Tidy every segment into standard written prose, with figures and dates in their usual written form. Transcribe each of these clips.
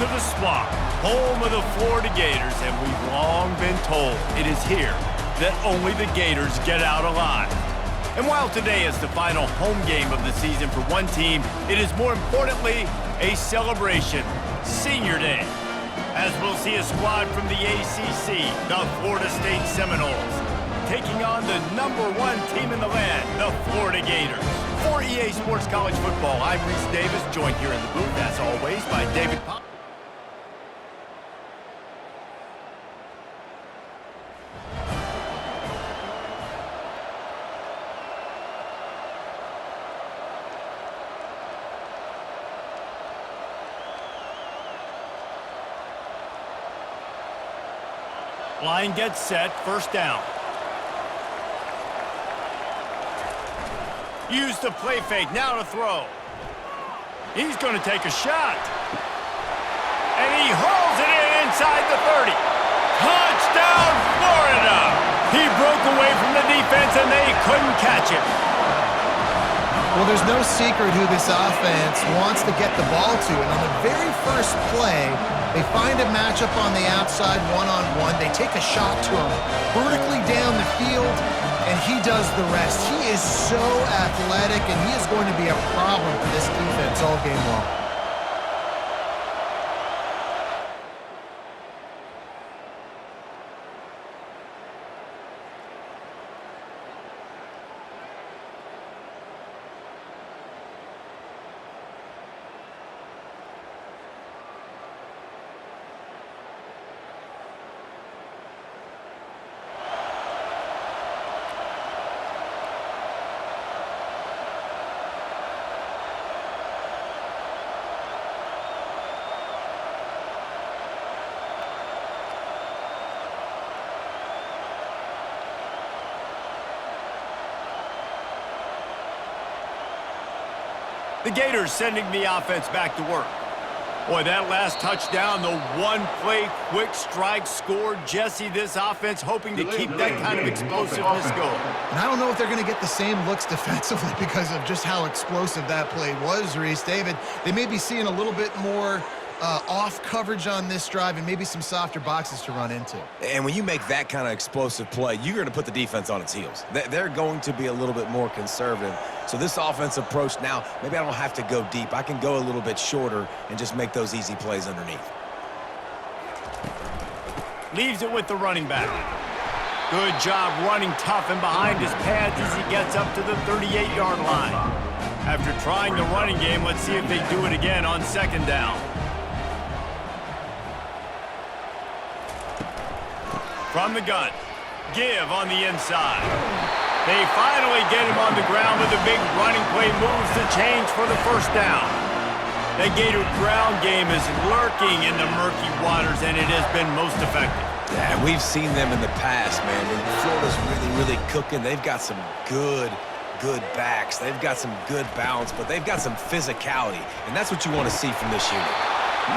to the swamp, home of the Florida Gators, and we've long been told it is here that only the Gators get out alive. And while today is the final home game of the season for one team, it is more importantly a celebration, Senior Day, as we'll see a squad from the ACC, the Florida State Seminoles, taking on the #1 team in the land, the Florida Gators. For EA Sports College Football, I'm Reese Davis, joined here in the booth, as always, by David Pop. Line gets set, first down. Use the play fake, now to throw. He's going to take a shot. And he hauls it in inside the 30. Touchdown, Florida! He broke away from the defense and they couldn't catch him. Well, there's no secret who this offense wants to get the ball to. And on the very first play, they find a matchup on the outside one-on-one. They take a shot to him vertically down the field, and he does the rest. He is so athletic, and he is going to be a problem for this defense all game long. The Gators sending the offense back to work. Boy, that last touchdown, the one-play quick strike score. Jesse, this offense hoping to keep that kind of explosiveness going. And I don't know if they're going to get the same looks defensively because of just how explosive that play was, Reese. David, they may be seeing a little bit more off coverage on this drive and maybe some softer boxes to run into. And when you make that kind of explosive play, you're going to put the defense on its heels. They're going to be a little bit more conservative. So this offensive approach now, maybe I don't have to go deep. I can go a little bit shorter and just make those easy plays underneath. Leaves it with the running back. Good job running tough and behind his pads as he gets up to the 38-yard line. After trying the running game, let's see if they do it again on second down. From the gun, give on the inside. They finally get him on the ground with a big running play, moves the change for the first down. The Gator ground game is lurking in the murky waters, and it has been most effective. Yeah, and we've seen them in the past, man. When Florida's really cooking, they've got some good backs. They've got some good balance, but they've got some physicality, and that's what you want to see from this unit.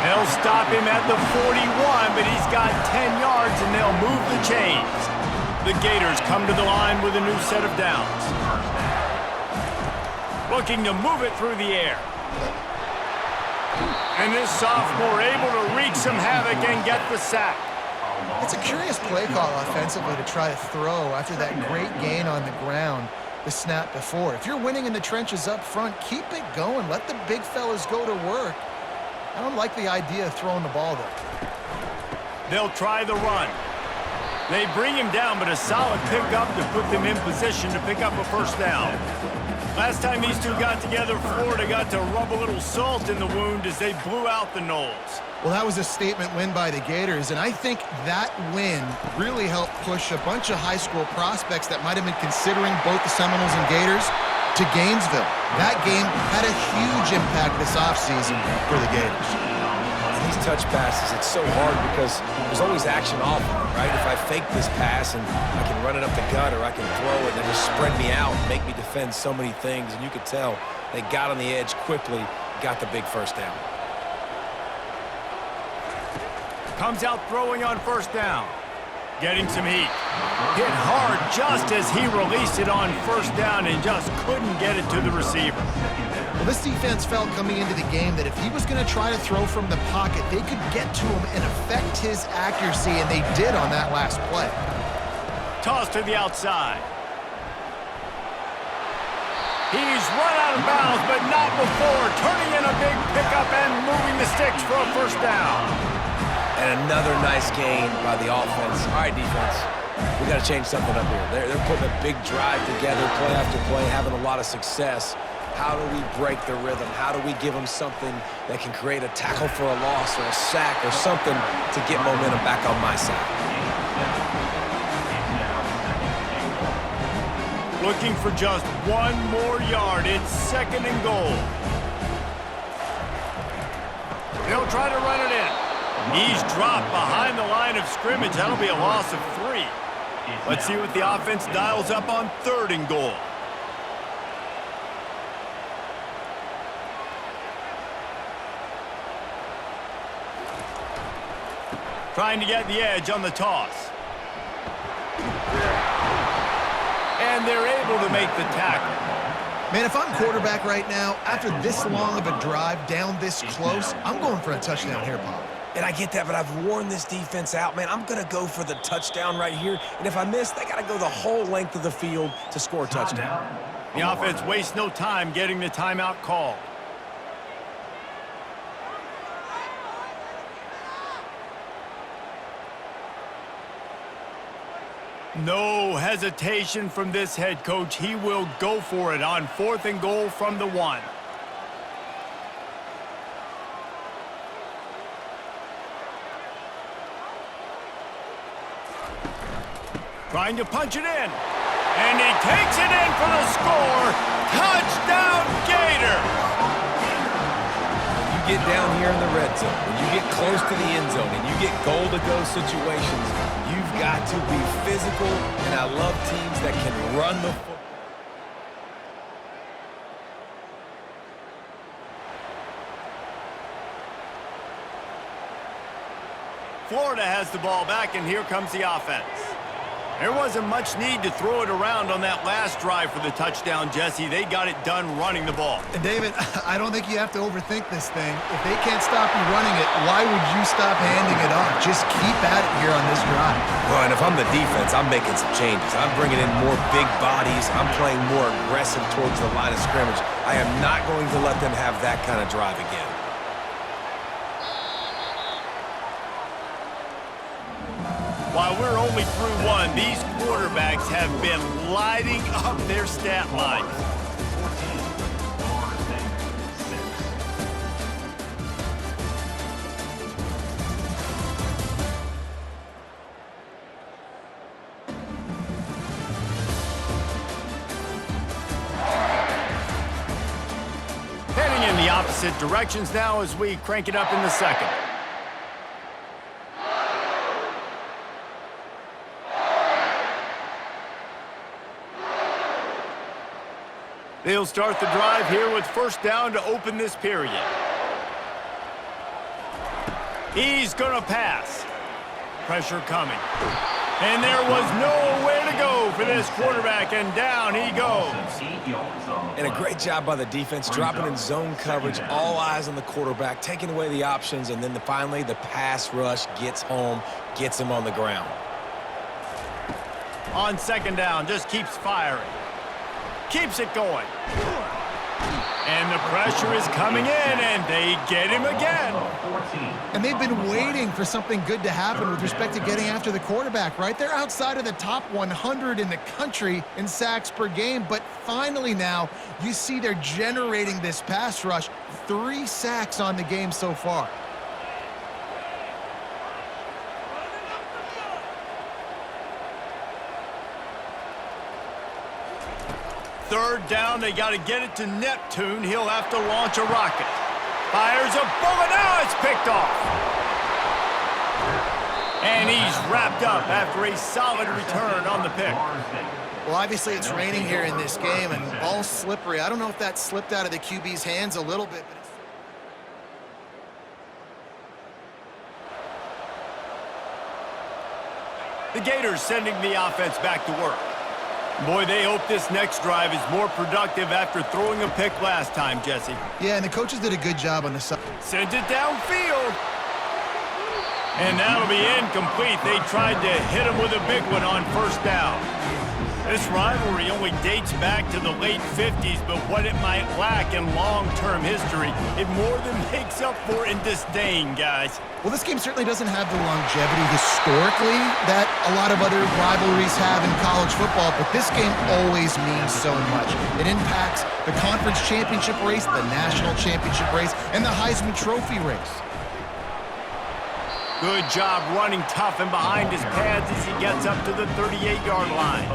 They'll stop him at the 41, but he's got 10 yards, and they'll move the chains. The Gators come to the line with a new set of downs. Looking to move it through the air. And this sophomore able to wreak some havoc and get the sack. It's a curious play call offensively to try to throw after that great gain on the ground the snap before. If you're winning in the trenches up front, keep it going. Let the big fellas go to work. I don't like the idea of throwing the ball there. They'll try the run. They bring him down, but a solid pickup to put them in position to pick up a first down. Last time these two got together, Florida got to rub a little salt in the wound as they blew out the Noles. Well, that was a statement win by the Gators, and I think that win really helped push a bunch of high school prospects that might have been considering both the Seminoles and Gators to Gainesville. That game had a huge impact this offseason for the Gators. These touch passes, it's so hard because there's always action off of them, right? If I fake this pass and I can run it up the gut or I can throw it and just spread me out and make me defend so many things, and you could tell they got on the edge quickly, got the big first down. Comes out throwing on first down. Getting some heat. Hit hard just as he released it on first down and just couldn't get it to the receiver. Well, this defense felt coming into the game that if he was going to try to throw from the pocket, they could get to him and affect his accuracy, and they did on that last play. Toss to the outside. He's run out of bounds, but not before turning in a big pickup and moving the sticks for a first down. And another nice gain by the offense. All right, defense, we got to change something up here. They're putting a big drive together, play after play, having a lot of success. How do we break the rhythm? How do we give them something that can create a tackle for a loss or a sack or something to get momentum back on my side? Looking for just one more yard. It's 2nd and goal. They'll try to run it in. He's dropped behind the line of scrimmage. That'll be a loss of 3. Let's see what the offense dials up on 3rd and goal. Trying to get the edge on the toss. And they're able to make the tackle. Man, if I'm quarterback right now, after this long of a drive down this close, I'm going for a touchdown here, Pop. And I get that, but I've worn this defense out, man. I'm going to go for the touchdown right here. And if I miss, they got to go the whole length of the field to score a touchdown. The offense wastes no time getting the timeout called. No hesitation from this head coach. He will go for it on 4th and goal from the 1. Trying to punch it in. And he takes it in for the score. Touchdown, Gators! When you get down here in the red zone, when you get close to the end zone, and you get goal-to-go situations, you've got to be physical, and I love teams that can run the football. Florida has the ball back, and here comes the offense. There wasn't much need to throw it around on that last drive for the touchdown, Jesse. They got it done running the ball. And, David, I don't think you have to overthink this thing. If they can't stop you running it, why would you stop handing it off? Just keep at it here on this drive. Well, and if I'm the defense, I'm making some changes. I'm bringing in more big bodies. I'm playing more aggressive towards the line of scrimmage. I am not going to let them have that kind of drive again. While we're only through 1, these quarterbacks have been lighting up their stat lines. Heading in the opposite directions now as we crank it up in the 2nd. They'll start the drive here with 1st down to open this period. He's going to pass. Pressure coming. And there was nowhere to go for this quarterback, and down he goes. And a great job by the defense, dropping in zone coverage, all eyes on the quarterback, taking away the options, and then finally the pass rush gets home, gets him on the ground. On 2nd down, just keeps firing. Keeps it going. And the pressure is coming in, and they get him again. And they've been waiting for something good to happen with respect to getting after the quarterback, right? They're outside of the top 100 in the country in sacks per game, but finally now you see they're generating this pass rush. 3 sacks on the game so far. Third down, they got to get it to Neptune. He'll have to launch a rocket. Fires a bullet. Now it's picked off. And he's wrapped up after a solid return on the pick. Well, obviously it's raining here in this game, and ball's slippery. I don't know if that slipped out of the QB's hands a little bit, but the Gators sending the offense back to work. Boy, they hope this next drive is more productive after throwing a pick last time, Jesse. Yeah, and the coaches did a good job on the side. Sends it downfield. And that'll be incomplete. They tried to hit him with a big one on first down. This rivalry only dates back to the late 50s, but what it might lack in long-term history, it more than makes up for in disdain, guys. Well, this game certainly doesn't have the longevity historically that a lot of other rivalries have in college football, but this game always means so much. It impacts the conference championship race, the national championship race, and the Heisman Trophy race. Good job running tough and behind his pads as he gets up to the 38-yard line.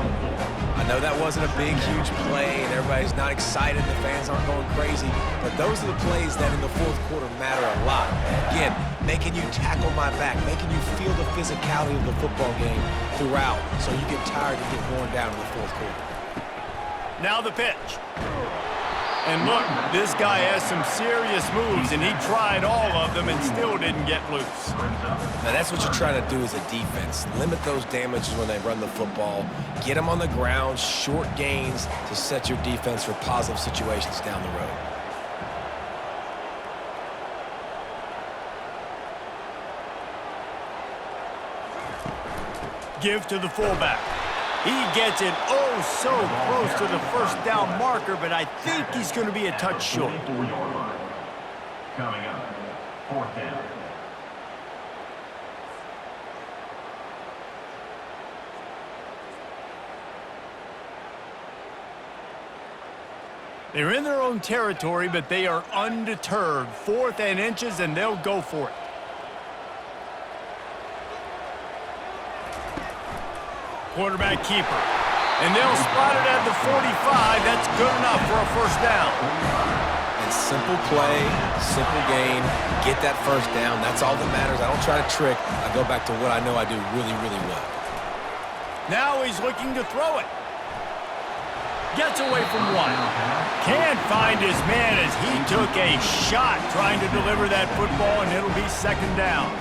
I know that wasn't a big, huge play, and everybody's not excited. The fans aren't going crazy. But those are the plays that in the fourth quarter matter a lot. Again, making you tackle my back, making you feel the physicality of the football game throughout so you get tired and get worn down in the fourth quarter. Now the pitch. And look, this guy has some serious moves, and he tried all of them and still didn't get loose. Now, that's what you're trying to do as a defense. Limit those damages when they run the football. Get them on the ground, short gains to set your defense for positive situations down the road. Give to the fullback. He gets it oh so close to the first down marker, but I think he's going to be a touch short. Coming up, fourth down. They're in their own territory, but they are undeterred. 4th and inches, and they'll go for it. Quarterback keeper. And they'll spot it at the 45. That's good enough for a first down. And simple play, simple gain, get that first down. That's all that matters. I don't try to trick. I go back to what I know I do really, really well. Now he's looking to throw it. Gets away from one. Can't find his man as he took a shot trying to deliver that football, and it'll be second down.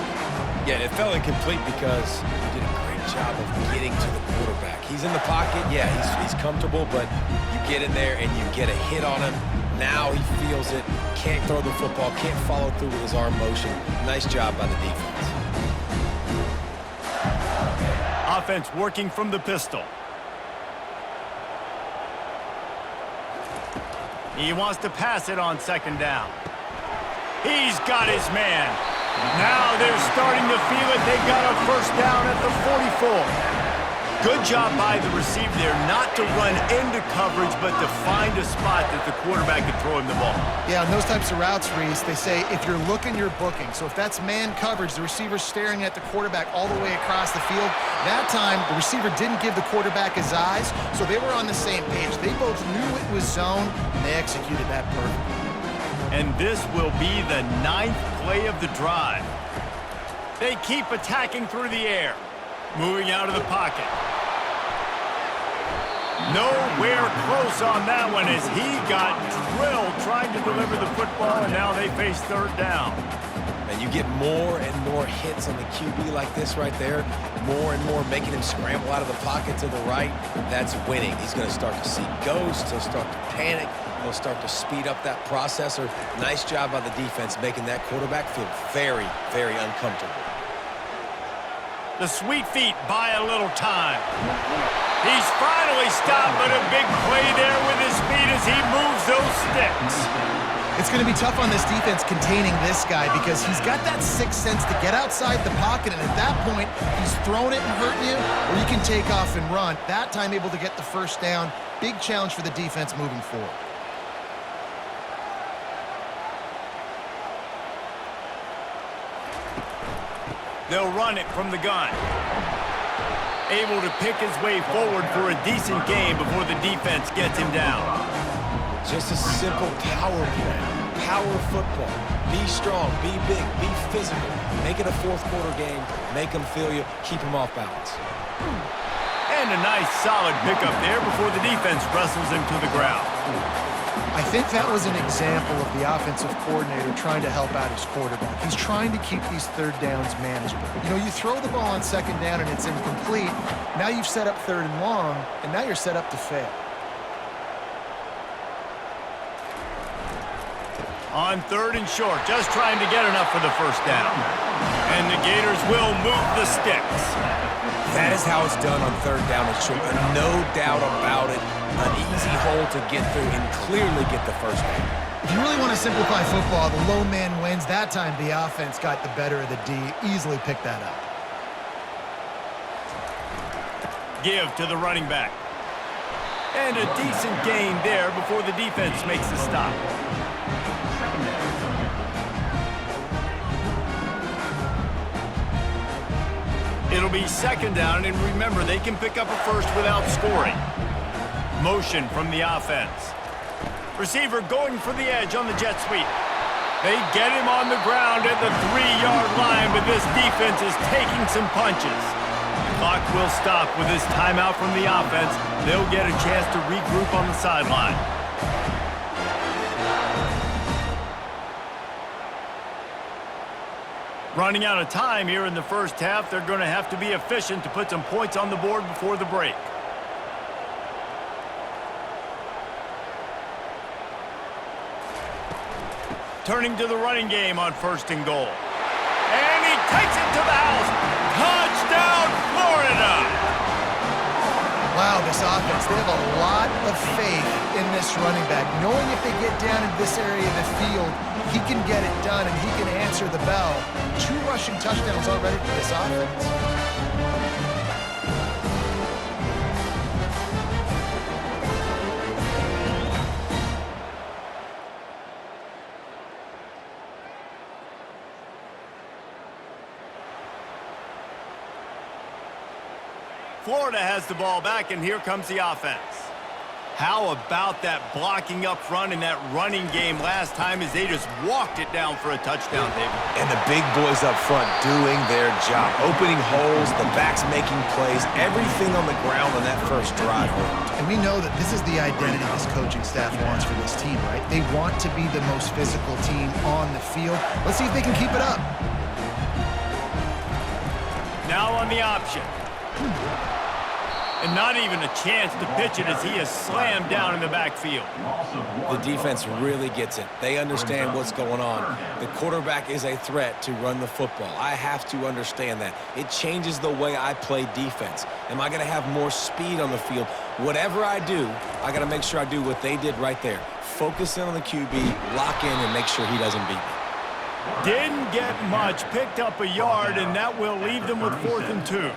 Yeah, it fell incomplete because he did a great job of getting to the quarterback. He's in the pocket. Yeah, he's comfortable, but you get in there and you get a hit on him. Now he feels it. Can't throw the football. Can't follow through with his arm motion. Nice job by the defense. Offense working from the pistol. He wants to pass it on second down. He's got his man. Now they're starting to feel it. They got a first down at the 44. Good job by the receiver there not to run into coverage, but to find a spot that the quarterback can throw him the ball. Yeah, on those types of routes, Reese, they say if you're looking, you're booking. So if that's man coverage, the receiver's staring at the quarterback all the way across the field. That time, the receiver didn't give the quarterback his eyes, so they were on the same page. They both knew it was zone, and they executed that perfectly. And this will be the 9th play of the drive. They keep attacking through the air. Moving out of the pocket. Nowhere close on that one as he got drilled trying to deliver the football, and now they face third down. And you get more and more hits on the QB like this right there. More and more making him scramble out of the pocket to the right. That's winning. He's going to start to see ghosts. He'll start to panic. He'll start to speed up that processor. Nice job by the defense making that quarterback feel very, very uncomfortable. The sweet feet buy a little time. He's finally stopped, but a big play there with his feet as he moves those sticks. It's going to be tough on this defense containing this guy because he's got that sixth sense to get outside the pocket, and at that point, he's throwing it and hurting you, or you can take off and run. That time able to get the first down. Big challenge for the defense moving forward. They'll run it from the gun. Able to pick his way forward for a decent game before the defense gets him down. Just a simple power play. Power football. Be strong, be big, be physical. Make it a fourth quarter game. Make them feel you. Keep them off balance. And a nice solid pickup there before the defense wrestles him to the ground. I think that was an example of the offensive coordinator trying to help out his quarterback. He's trying to keep these third downs manageable. You know, you throw the ball on second down and it's incomplete. Now you've set up third and long, and now you're set up to fail. On third and short, just trying to get enough for the first down. And the Gators will move the sticks. That is how it's done on third down and short. No doubt about it. An easy hole to get through and clearly get the first down. If you really want to simplify football, the lone man wins. That time the offense got the better of the D. Easily picked that up. Give to the running back. And a decent gain there before the defense makes the stop. It'll be second down, and remember, they can pick up a first without scoring. Motion from the offense. Receiver going for the edge on the jet sweep. They get him on the ground at the 3-yard line, but this defense is taking some punches. The clock will stop with this timeout from the offense. They'll get a chance to regroup on the sideline. Running out of time here in the first half, they're going to have to be efficient to put some points on the board before the break. Turning to the running game on first and goal. And he takes it to the house. Touchdown, Florida! Wow, this offense, they have a lot of faith in this running back. Knowing if they get down in this area of the field, he can get it done and he can answer the bell. 2 rushing touchdowns already for this offense. Florida has the ball back, and here comes the offense. How about that blocking up front and that running game last time as they just walked it down for a touchdown, David? And the big boys up front doing their job. Opening holes, the backs making plays, everything on the ground on that first drive worked. And we know that this is the identity this coaching staff wants for this team, right? They want to be the most physical team on the field. Let's see if they can keep it up. Now on the option. And not even a chance to pitch it as he is slammed down in the backfield. The defense really gets it. They understand what's going on. The quarterback is a threat to run the football. I have to understand that. It changes the way I play defense. Am I going to have more speed on the field? Whatever I do, I got to make sure I do what they did right there. Focus in on the QB, lock in, and make sure he doesn't beat me. Didn't get much, picked up a yard, and that will leave them with 4th and 2.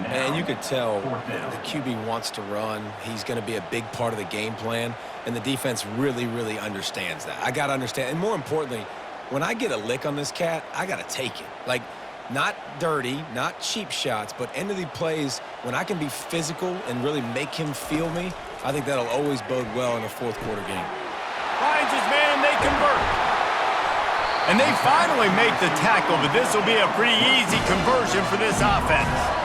And you could tell the QB wants to run. He's going to be a big part of the game plan, and the defense really, really understands that. I got to understand, and more importantly, when I get a lick on this cat, I got to take it. Like, not dirty, not cheap shots, but end of the plays, when I can be physical and really make him feel me, I think that'll always bode well in a fourth quarter game. Finds his man, they convert. And they finally make the tackle, but this will be a pretty easy conversion for this offense.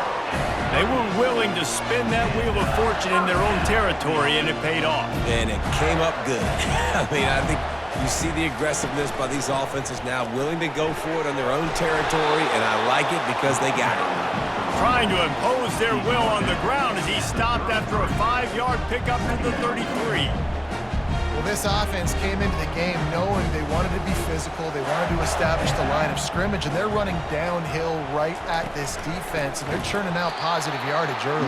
They were willing to spin that wheel of fortune in their own territory, and it paid off. And it came up good. I mean, I think you see the aggressiveness by these offenses now, willing to go for it on their own territory, and I like it because they got it. Trying to impose their will on the ground as he stopped after a 5-yard pickup to the 33. Well, this offense came into the game knowing they wanted to be physical, they wanted to establish the line of scrimmage, and they're running downhill right at this defense, and they're churning out positive yardage early.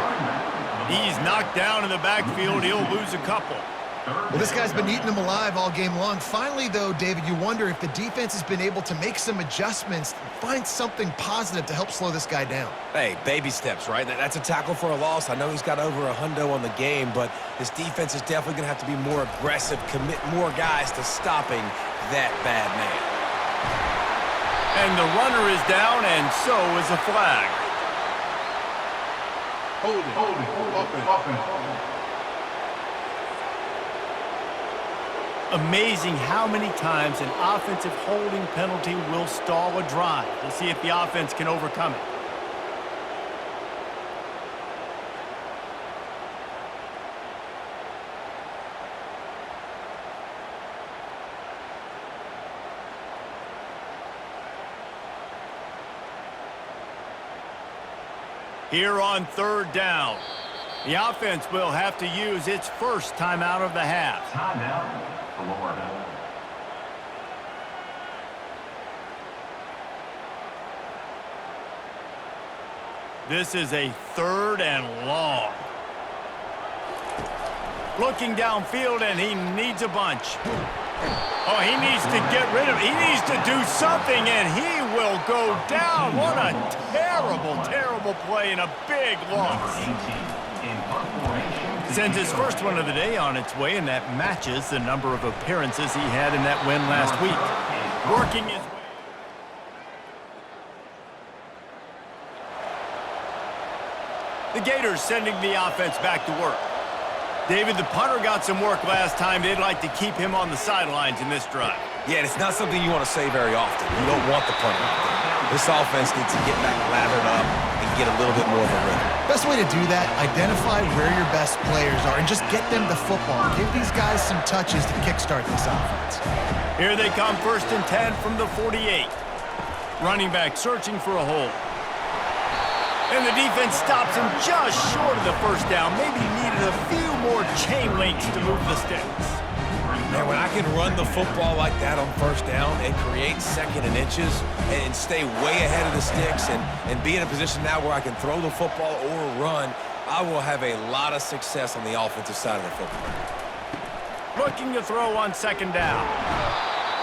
He's knocked down in the backfield. He'll lose a couple. Well, this guy's been eating them alive all game long. Finally, though, David, you wonder if the defense has been able to make some adjustments, find something positive to help slow this guy down. Hey, baby steps, right? That's a tackle for a loss. I know he's got over a hundo on the game, but this defense is definitely going to have to be more aggressive, commit more guys to stopping that bad man. And the runner is down, and so is a flag. Holding. Amazing how many times an offensive holding penalty will stall a drive. We'll see if the offense can overcome it. Here on third down, the offense will have to use its first timeout of the half. Timeout, Florida. This is a 3rd and long. Looking downfield, and he needs a bunch. Oh, he needs to get rid of it. He needs to do something, and he will go down. What a terrible, terrible play and a big loss. Sends his first one of the day on its way, and that matches the number of appearances he had in that win last week. Working his way. The Gators sending the offense back to work. David, the punter got some work last time. They'd like to keep him on the sidelines in this drive. Yeah, and it's not something you want to say very often. You don't want the punter out there. This offense needs to get back lathered up and get a little bit more of a rhythm. Best way to do that, identify where your best players are and just get them the football. Give these guys some touches to kickstart this offense. Here they come, 1st and 10 from the 48. Running back searching for a hole. And the defense stops him just short of the first down. Maybe needed a few more chain links to move the sticks. Man, when I can run the football like that on first down and create 2nd and inches and stay way ahead of the sticks and be in a position now where I can throw the football or run, I will have a lot of success on the offensive side of the football. Looking to throw on 2nd down.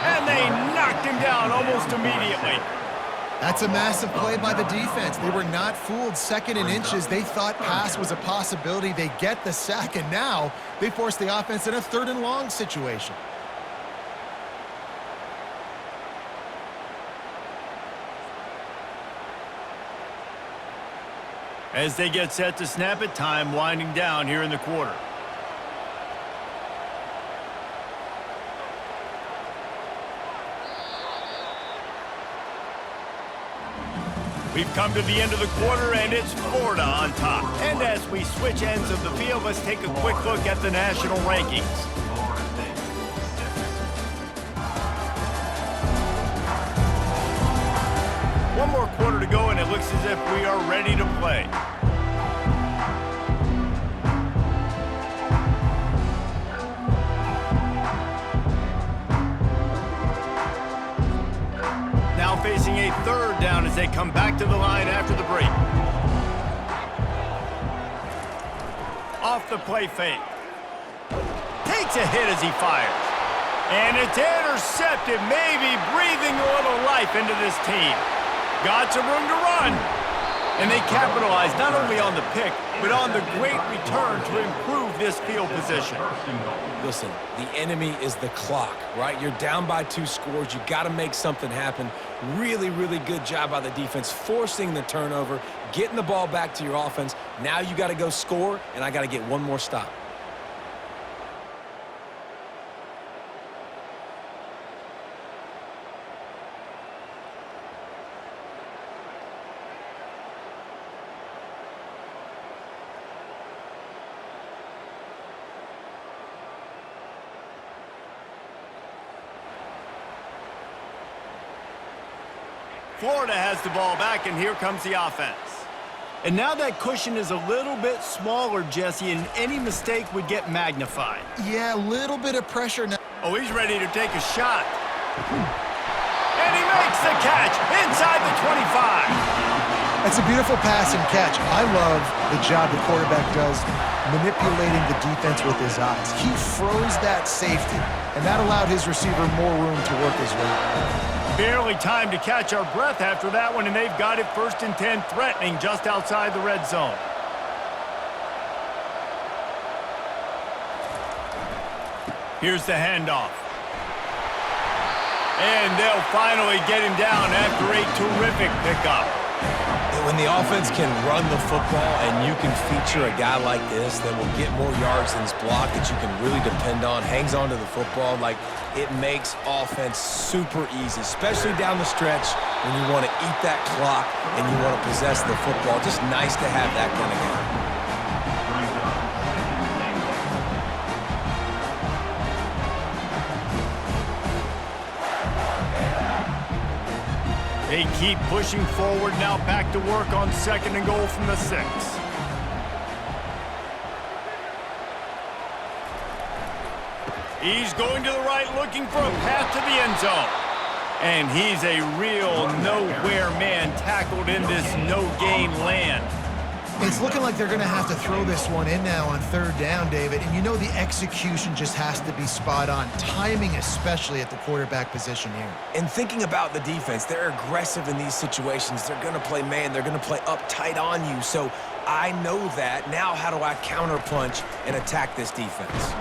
And they knocked him down almost immediately. That's a massive play by the defense. They were not fooled. 2nd and inches. They thought pass was a possibility. They get the sack, and now they force the offense in a 3rd and long situation. As they get set to snap it, time winding down here in the quarter. We've come to the end of the quarter, and it's Florida on top. And as we switch ends of the field, let's take a quick look at the national rankings. One more quarter to go, and it looks as if we are ready to play. Now facing a 3rd down as they come back to the line after the break. Off the play fake. Takes a hit as he fires. And it's intercepted, maybe breathing a little life into this team. Got some room to run. And they capitalize not only on the pick, but on the great return to improve this field position. Listen, the enemy is the clock, right? You're down by 2 scores. You got to make something happen. Really, really good job by the defense, forcing the turnover, getting the ball back to your offense. Now you got to go score, and I got to get one more stop. Florida has the ball back, and here comes the offense. And now that cushion is a little bit smaller, Jesse, and any mistake would get magnified. Yeah, a little bit of pressure now. Oh, he's ready to take a shot. And he makes the catch inside the 25. That's a beautiful pass and catch. I love the job the quarterback does manipulating the defense with his eyes. He froze that safety, and that allowed his receiver more room to work his way. Barely time to catch our breath after that one, and they've got it 1st and 10, threatening just outside the red zone. Here's the handoff. And they'll finally get him down after a terrific pickup. When the offense can run the football and you can feature a guy like this that will get more yards than his block that you can really depend on, hangs on to the football, like it makes offense super easy, especially down the stretch when you want to eat that clock and you want to possess the football. Just nice to have that kind of guy. They keep pushing forward now, back to work on 2nd and goal from the 6. He's going to the right, looking for a path to the end zone. And he's a real nowhere man, tackled in this no-gain land. It's looking like they're going to have to throw this one in now on 3rd down, David. And you know the execution just has to be spot on. Timing especially at the quarterback position here. And thinking about the defense, they're aggressive in these situations. They're going to play man. They're going to play up tight on you. So I know that. Now how do I counterpunch and attack this defense?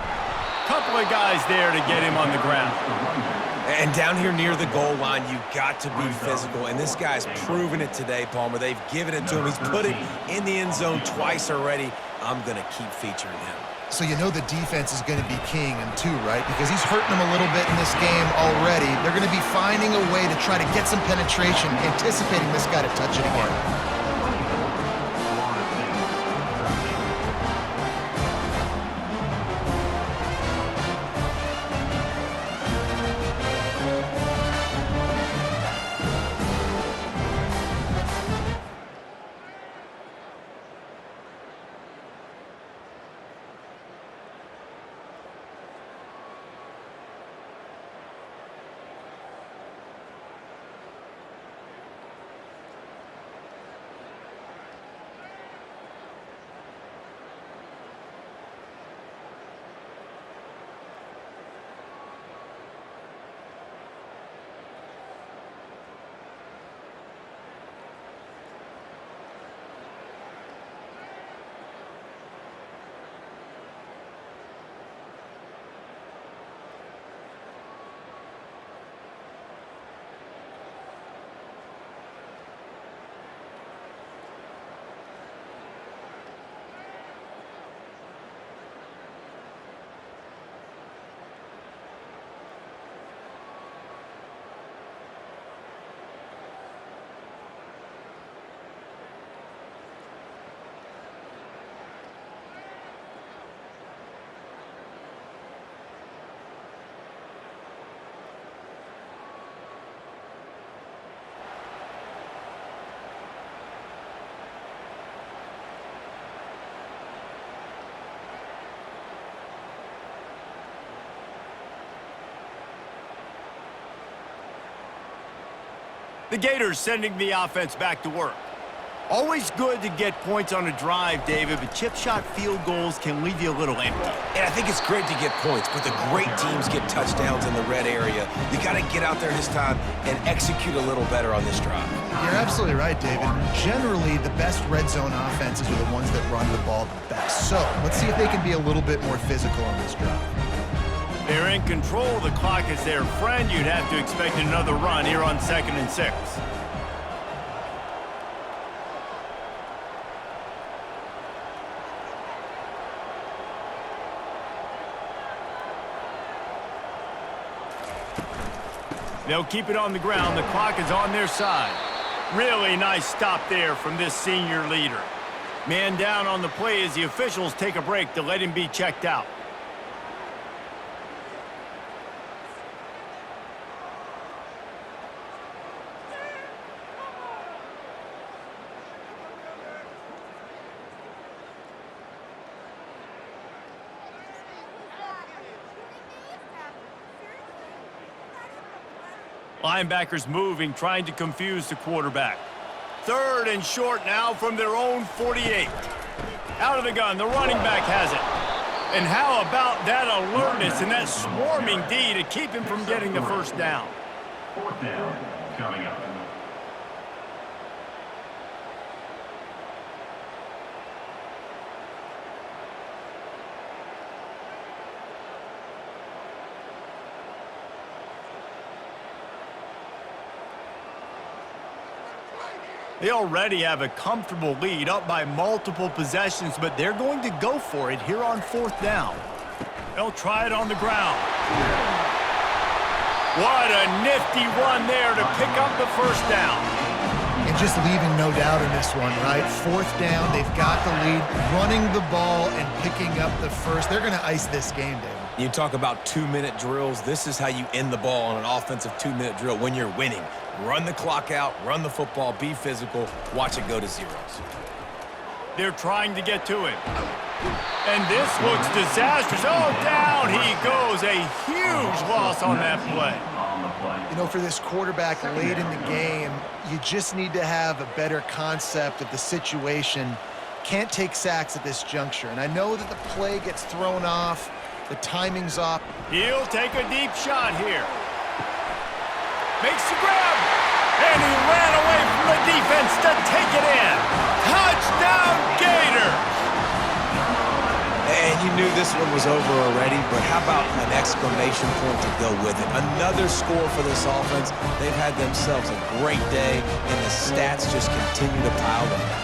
Couple of guys there to get him on the ground. And down here near the goal line, you've got to be physical. And this guy's proven it today, Palmer. They've given it to him. He's put it in the end zone twice already. I'm going to keep featuring him. So you know the defense is going to be keying him too, right? Because he's hurting them a little bit in this game already. They're going to be finding a way to try to get some penetration, anticipating this guy to touch it again. The Gators sending the offense back to work. Always good to get points on a drive, David, but chip shot field goals can leave you a little empty. And I think it's great to get points, but the great teams get touchdowns in the red area. You got to get out there this time and execute a little better on this drive. You're absolutely right, David. Generally, the best red zone offenses are the ones that run the ball the best. So let's see if they can be a little bit more physical on this drive. They're in control. The clock is their friend. You'd have to expect another run here on 2nd and 6. They'll keep it on the ground. The clock is on their side. Really nice stop there from this senior leader. Man down on the play as the officials take a break to let him be checked out. Linebackers moving, trying to confuse the quarterback. 3rd and short now from their own 48. Out of the gun, the running back has it. And how about that alertness and that swarming D to keep him from getting the first down? 4th down coming up. They already have a comfortable lead, up by multiple possessions, but they're going to go for it here on 4th down. They'll try it on the ground. What a nifty run there to pick up the first down. And just leaving no doubt in this one, right? 4th down, they've got the lead, running the ball and picking up the first. They're going to ice this game, David. You talk about 2-minute drills. This is how you end the ball on an offensive 2-minute drill when you're winning. Run the clock out, run the football, be physical, watch it go to zeros. They're trying to get to him. And this looks disastrous. Oh, down he goes. A huge loss on that play. You know, for this quarterback late in the game, you just need to have a better concept of the situation. Can't take sacks at this juncture. And I know that the play gets thrown off, the timing's off. He'll take a deep shot here. Makes the grab. And he ran away from the defense to take it in. Touchdown, Gators! And you knew this one was over already, but how about an exclamation point to go with it? Another score for this offense. They've had themselves a great day, and the stats just continue to pile up.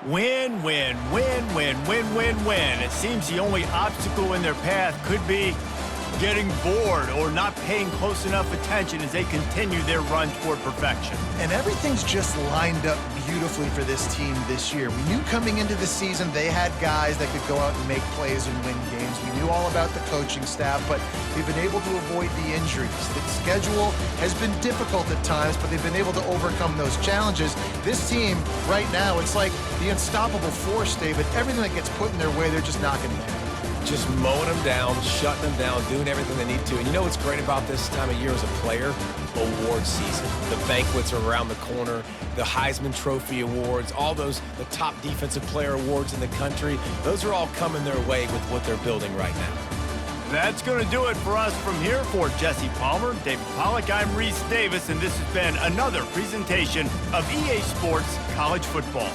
Win, win, win, win, win, win, win. It seems the only obstacle in their path could be getting bored or not paying close enough attention as they continue their run toward perfection. And everything's just lined up beautifully for this team this year. We knew coming into the season they had guys that could go out and make plays and win games. We knew all about the coaching staff, but they've been able to avoid the injuries. The schedule has been difficult at times, but they've been able to overcome those challenges. This team, right now, it's like the unstoppable force, David. Everything that gets put in their way, they're just knocking it down. Just mowing them down, shutting them down, doing everything they need to. And you know what's great about this time of year as a player? Award season. The banquets are around the corner, the Heisman Trophy awards, all those, the top defensive player awards in the country. Those are all coming their way with what they're building right now. That's going to do it for us from here. For Jesse Palmer, David Pollack, I'm Reese Davis, and this has been another presentation of EA Sports College Football.